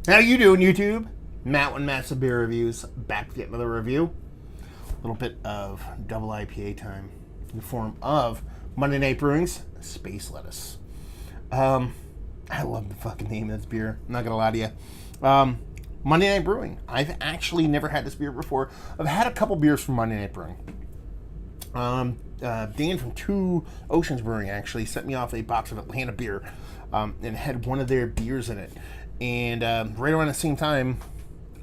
How you doing, YouTube? Matt with Massive Beer Reviews, back to get another review. A little bit of double IPA time in the form of Monday Night Brewing's Space Lettuce. I love the fucking name of this beer. I'm not gonna lie to you. Monday Night Brewing. I've actually never had this beer before. I've had a couple beers from Monday Night Brewing. Dan from Two Oceans Brewing actually sent me off a box of Atlanta beer, and had one of their beers in it. And right around the same time,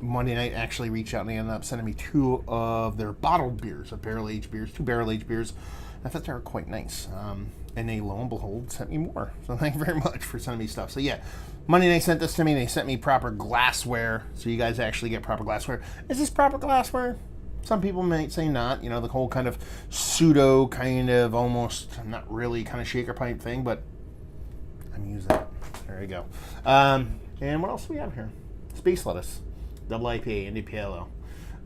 Monday Night actually reached out and they ended up sending me two of their bottled beers, two barrel-aged beers. I thought they were quite nice. And they, lo and behold, sent me more. So thank you very much for sending me stuff. So yeah, Monday Night sent this to me. They sent me proper glassware, so you guys actually get proper glassware. Is this proper glassware? Some people might say not. You know, the whole kind of pseudo, kind of almost, not really, kind of shaker pipe thing, but I'm using it. There you go. And what else do we have here? Space Lettuce. Double IPA, India Pale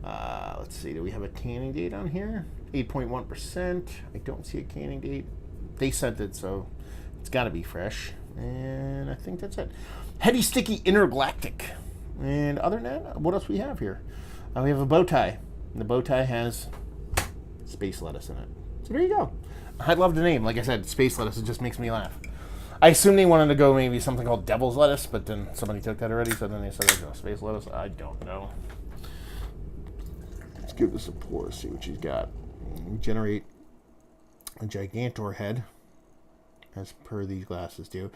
Ale. Let's see, do we have a canning date on here? 8.1%. I don't see a canning date. They sent it, so it's got to be fresh. And I think that's it. Heady Sticky Intergalactic. And other than that, what else we have here? We have a bow tie. And the bow tie has Space Lettuce in it. So there you go. I love the name. Like I said, Space Lettuce, it just makes me laugh. I assume they wanted to go maybe something called Devil's Lettuce, but then somebody took that already, so then they said, oh, Space Lettuce. I don't know. Let's give this a pour, see what she's got. Generate a Gigantor head, as per these glasses do.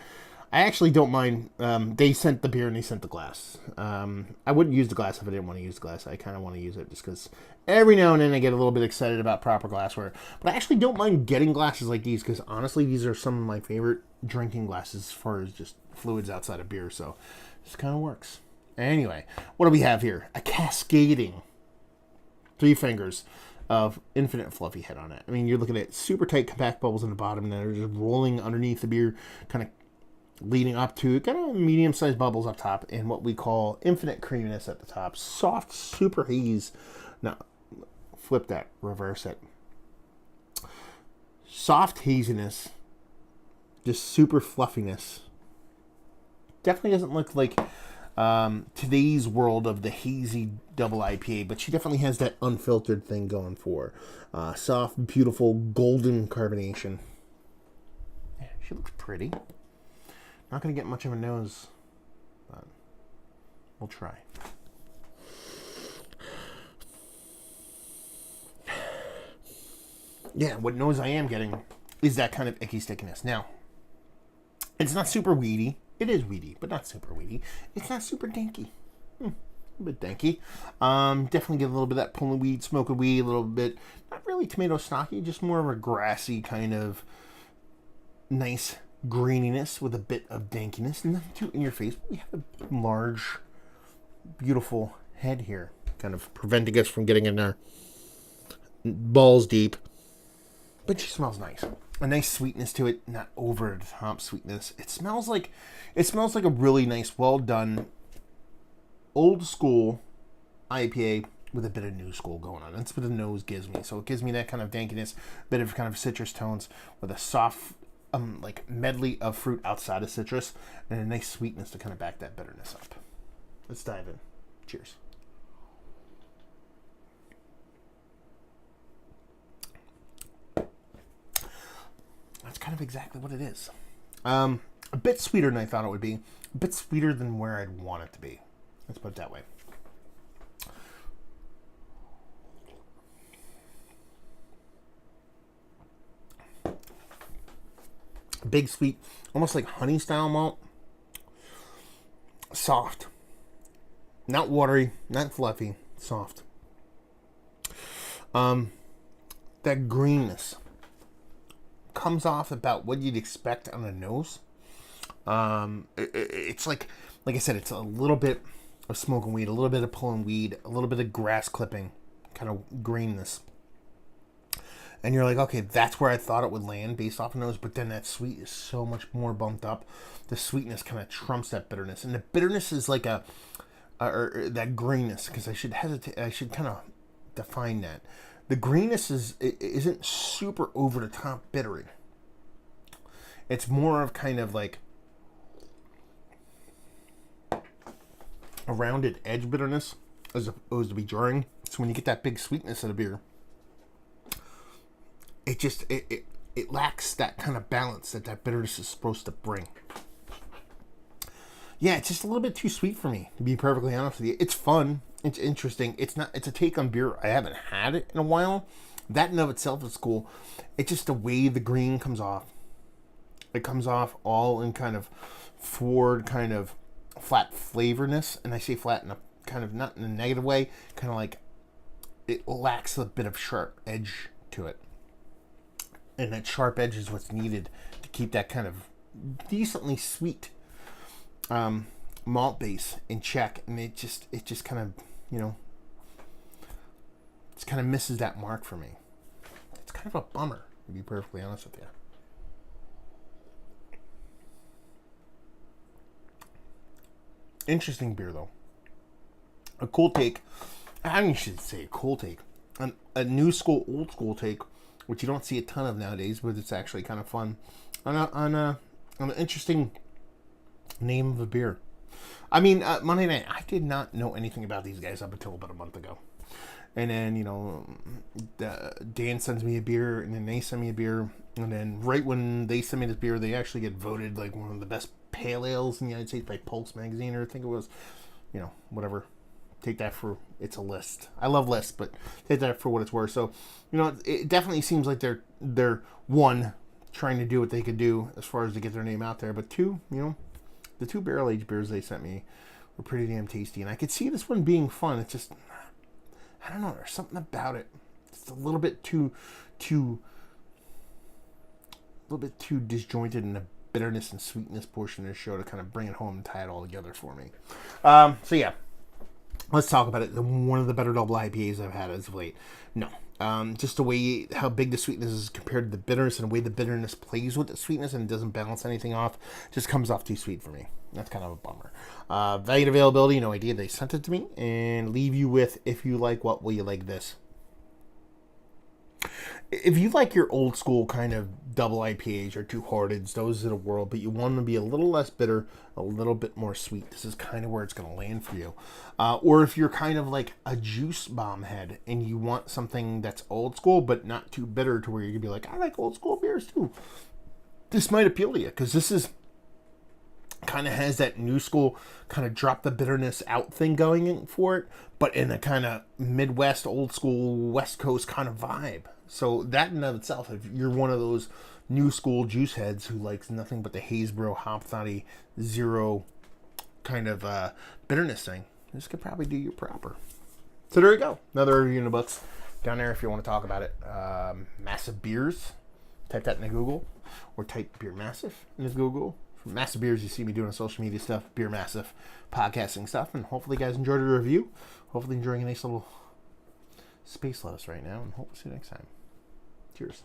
I actually don't mind. They sent the beer and they sent the glass. I wouldn't use the glass if I didn't want to use the glass. I kind of want to use it just because every now and then I get a little bit excited about proper glassware. But I actually don't mind getting glasses like these because honestly, these are some of my favorite drinking glasses as far as just fluids outside of beer. So this kind of works. Anyway, what do we have here? A cascading 3 fingers of infinite fluffy head on it. I mean, you're looking at super tight compact bubbles in the bottom and they're just rolling underneath the beer, kind of leading up to kind of medium-sized bubbles up top and what we call infinite creaminess at the top. Soft, super haze. Now, flip that, reverse it. Soft haziness, just super fluffiness. Definitely doesn't look like today's world of the hazy double IPA, but she definitely has that unfiltered thing going for her. Soft, beautiful, golden carbonation. Yeah, she looks pretty. Not going to get much of a nose, but we'll try. Yeah, what nose I am getting is that kind of icky stickiness. Now, it's not super weedy. It is weedy, but not super weedy. It's not super danky. A bit danky. Definitely get a little bit of that pulling weed, smoking weed, a little bit, not really tomato stocky, just more of a grassy kind of nice greeniness with a bit of dankiness. Nothing too in your face. We have a large, beautiful head here, kind of preventing us from getting in there balls deep. But she smells nice. A nice sweetness to it, not over the top sweetness. It smells like a really nice, well done, old school IPA with a bit of new school going on. That's what the nose gives me. So it gives me that kind of dankiness, a bit of kind of citrus tones with a soft, like medley of fruit outside of citrus, and a nice sweetness to kind of back that bitterness up. Let's dive in. Cheers. That's kind of exactly what it is. A bit sweeter than I thought it would be. A bit sweeter than where I'd want it to be. Let's put it that way. Big sweet, almost like honey style malt. Soft. Not watery, not fluffy, soft. That greenness comes off about what you'd expect on the nose. It's like I said, it's a little bit of smoking weed, a little bit of pulling weed, a little bit of grass clipping, kind of greenness. And you're like, okay, that's where I thought it would land based off the nose, but then that sweet is so much more bumped up. The sweetness kind of trumps that bitterness. And the bitterness is like or that greenness, because I should kind of define that. The greenness isn't super over the top bittering. It's more of kind of like a rounded edge bitterness as opposed to be jarring. So when you get that big sweetness in a beer, it just it lacks that kind of balance that bitterness is supposed to bring. Yeah, it's just a little bit too sweet for me, to be perfectly honest with you. It's fun. It's interesting. It's a take on beer. I haven't had it in a while. That in of itself is cool. It's just the way the green comes off. It comes off all in kind of forward, kind of flat flavorness. And I say flat in a kind of not in a negative way. Kind of like it lacks a bit of sharp edge to it. And that sharp edge is what's needed to keep that kind of decently sweet malt base in check, and it just kind of, it kind of misses that mark for me. It's kind of a bummer, to be perfectly honest with you. Interesting beer though. A cool take. I mean, you should say a cool take. A new school, old school take, which you don't see a ton of nowadays, but it's actually kind of fun. On an interesting name of a beer. I mean, Monday night, I did not know anything about these guys up until about a month ago. And then, Dan sends me a beer, and then they send me a beer. And then right when they send me this beer, they actually get voted like one of the best pale ales in the United States by Pulse Magazine, or I think it was, whatever. Take that for, it's a list. I love lists, but take that for what it's worth. So, it definitely seems like they're one, trying to do what they could do as far as to get their name out there. But two, the two barrel-aged beers they sent me were pretty damn tasty. And I could see this one being fun. It's just, I don't know, there's something about it. It's a little bit too disjointed in the bitterness and sweetness portion of the show to kind of bring it home and tie it all together for me. So yeah, let's talk about it. One of the better double IPAs I've had as of late. No. Just the way how big the sweetness is compared to the bitterness, and the way the bitterness plays with the sweetness and doesn't balance anything off, just comes off too sweet for me. That's kind of a bummer. Value and availability, no idea. They sent it to me, and leave you with, if you like what, will you like this? If you like your old school kind of double IPAs or Two Hearteds, those are the world, but you want them to be a little less bitter, a little bit more sweet, this is kind of where it's going to land for you. Or if you're kind of like a juice bomb head and you want something that's old school but not too bitter to where you can be like, I like old school beers too, this might appeal to you, because this is kind of has that new school kind of drop the bitterness out thing going for it, but in a kind of Midwest, old school, West Coast kind of vibe. So that in and of itself, if you're one of those new school juice heads who likes nothing but the Haysboro hop thotty zero kind of bitterness thing, this could probably do you proper. So there you go. Another review in the books down there if you want to talk about it. Massive Beers. Type that into Google, or type Beer Massive into Google. Massive Beers, you see me doing social media stuff, Beer Massive podcasting stuff, and hopefully you guys enjoyed the review. Hopefully enjoying a nice little space lettuce right now, and hope to see you next time. Cheers.